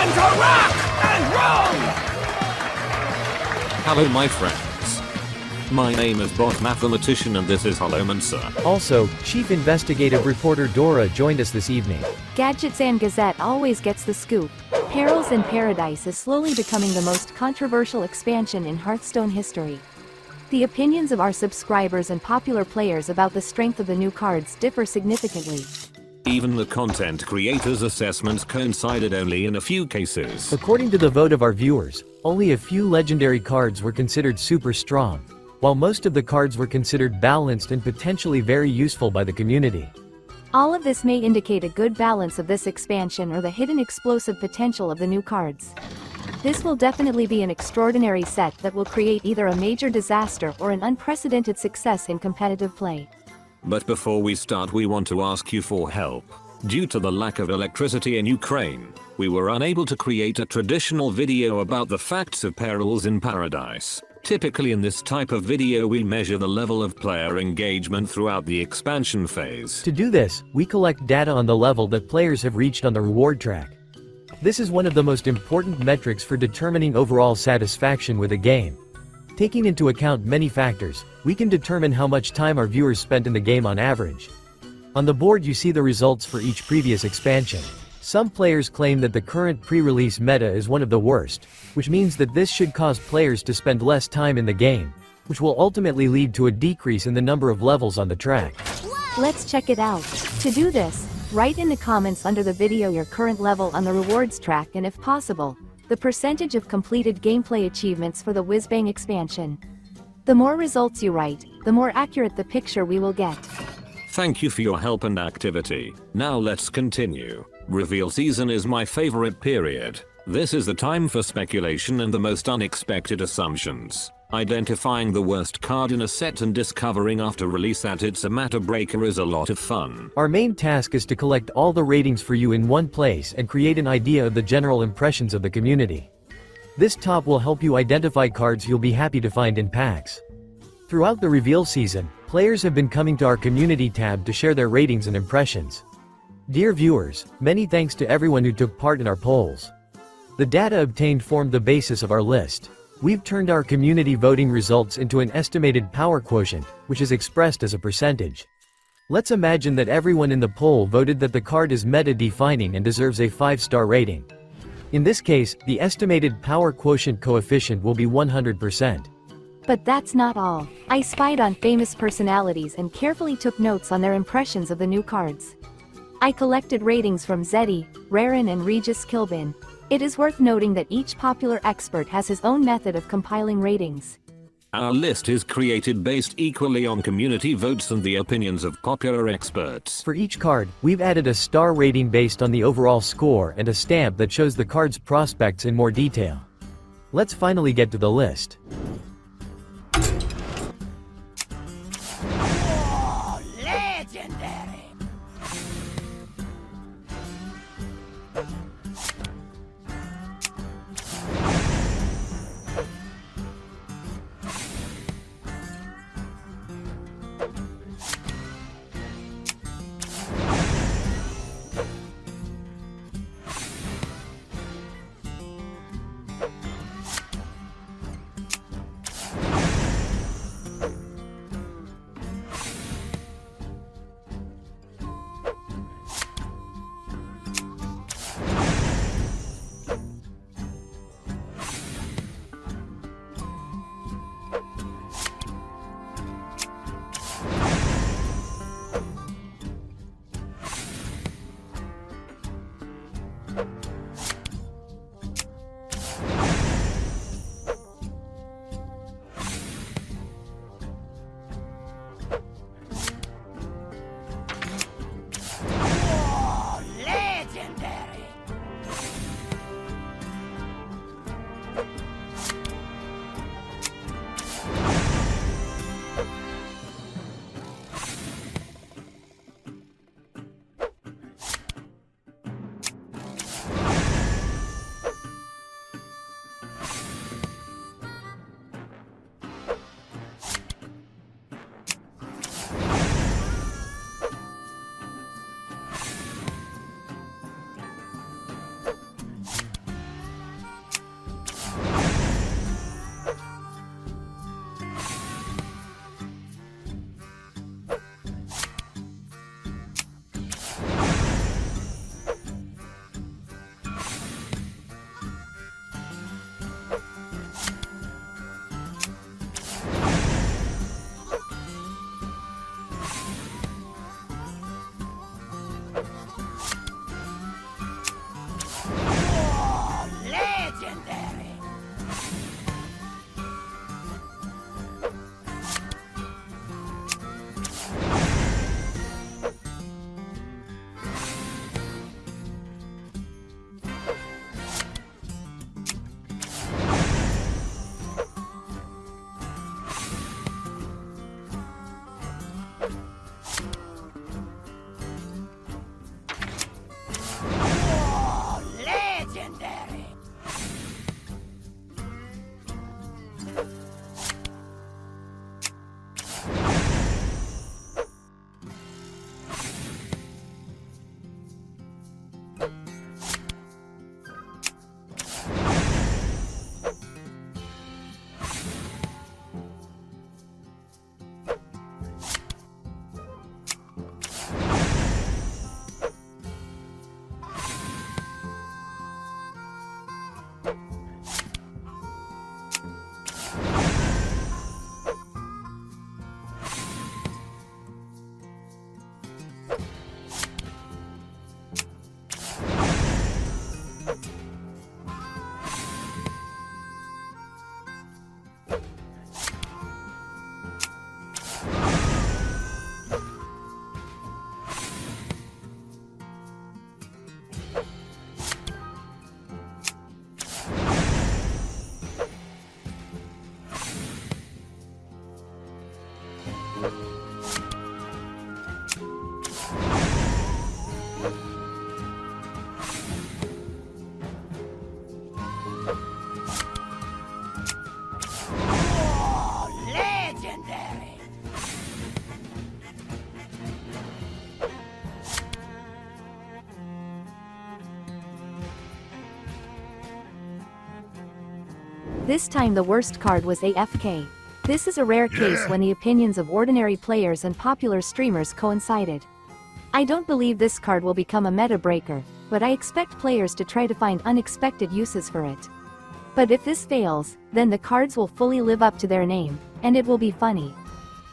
Time to rock and roll! Hello my friends. My name is Bot Mathematician and this is Holomancer. Also, Chief Investigative Reporter Dora joined us this evening. Gadgets and Gazette always gets the scoop. Perils in Paradise is slowly becoming the most controversial expansion in Hearthstone history. The opinions of our subscribers and popular players about the strength of the new cards differ significantly. Even the content creators' assessments coincided only in a few cases. According to the vote of our viewers, only a few legendary cards were considered super strong, while most of the cards were considered balanced and potentially very useful by the community. All of this may indicate a good balance of this expansion or the hidden explosive potential of the new cards. This will definitely be an extraordinary set that will create either a major disaster or an unprecedented success in competitive play. But before we start, we want to ask you for help. Due to the lack of electricity in Ukraine, we were unable to create a traditional video about the facts of Perils in Paradise. Typically in this type of video we measure the level of player engagement throughout the expansion phase. To do this, we collect data on the level that players have reached on the reward track. This is one of the most important metrics for determining overall satisfaction with a game. Taking into account many factors, we can determine how much time our viewers spent in the game on average. On the board you see the results for each previous expansion. Some players claim that the current pre-release meta is one of the worst, which means that this should cause players to spend less time in the game, which will ultimately lead to a decrease in the number of levels on the track. Let's check it out. To do this, write in the comments under the video your current level on the rewards track and if possible, the percentage of completed gameplay achievements for the Whizbang expansion. The more results you write, the more accurate the picture we will get. Thank you for your help and activity. Now let's continue. Reveal season is my favorite period. This is the time for speculation and the most unexpected assumptions. Identifying the worst card in a set and discovering after release that it's a meta breaker is a lot of fun. Our main task is to collect all the ratings for you in one place and create an idea of the general impressions of the community. This top will help you identify cards you'll be happy to find in packs. Throughout the reveal season, players have been coming to our community tab to share their ratings and impressions. Dear viewers, many thanks to everyone who took part in our polls. The data obtained formed the basis of our list. We've turned our community voting results into an estimated power quotient, which is expressed as a percentage. Let's imagine that everyone in the poll voted that the card is meta-defining and deserves a 5-star rating. In this case, the estimated power quotient coefficient will be 100%. But that's not all. I spied on famous personalities and carefully took notes on their impressions of the new cards. I collected ratings from Zeddy, Rarran and RegisKillbin. It is worth noting that each popular expert has his own method of compiling ratings. Our list is created based equally on community votes and the opinions of popular experts. For each card, we've added a star rating based on the overall score and a stamp that shows the card's prospects in more detail. Let's finally get to the list. Oh, legendary! This time the worst card was AFK. This is a rare case when the opinions of ordinary players and popular streamers coincided. I don't believe this card will become a meta breaker, but I expect players to try to find unexpected uses for it. But if this fails, then the cards will fully live up to their name, and it will be funny.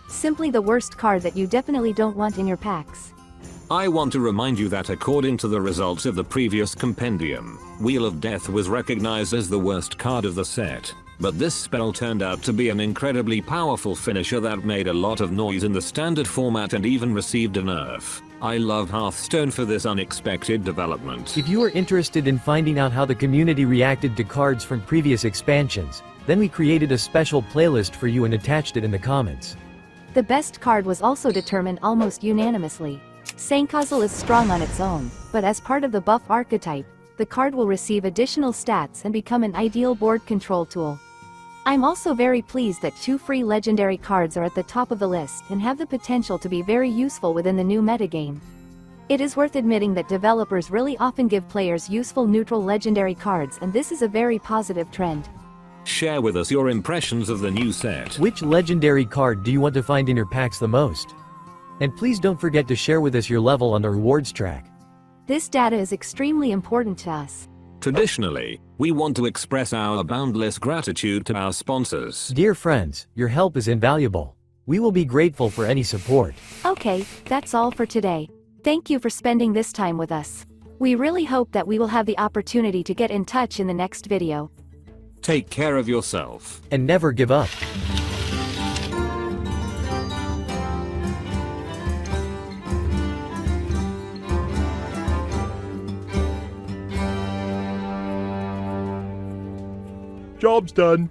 Simply the worst card that you definitely don't want in your packs. I want to remind you that according to the results of the previous compendium, Wheel of Death was recognized as the worst card of the set, but this spell turned out to be an incredibly powerful finisher that made a lot of noise in the standard format and even received a nerf. I love Hearthstone for this unexpected development. If you are interested in finding out how the community reacted to cards from previous expansions, then we created a special playlist for you and attached it in the comments. The best card was also determined almost unanimously. Sandcastle is strong on its own, but as part of the buff archetype, the card will receive additional stats and become an ideal board control tool. I'm also very pleased that 2 free legendary cards are at the top of the list and have the potential to be very useful within the new metagame. It is worth admitting that developers really often give players useful neutral legendary cards, and this is a very positive trend. Share with us your impressions of the new set. Which legendary card do you want to find in your packs the most? And please don't forget to share with us your level on the rewards track. This data is extremely important to us. Traditionally, we want to express our boundless gratitude to our sponsors. Dear friends, your help is invaluable. We will be grateful for any support. Okay, that's all for today. Thank you for spending this time with us. We really hope that we will have the opportunity to get in touch in the next video. Take care of yourself. And never give up. Job's done.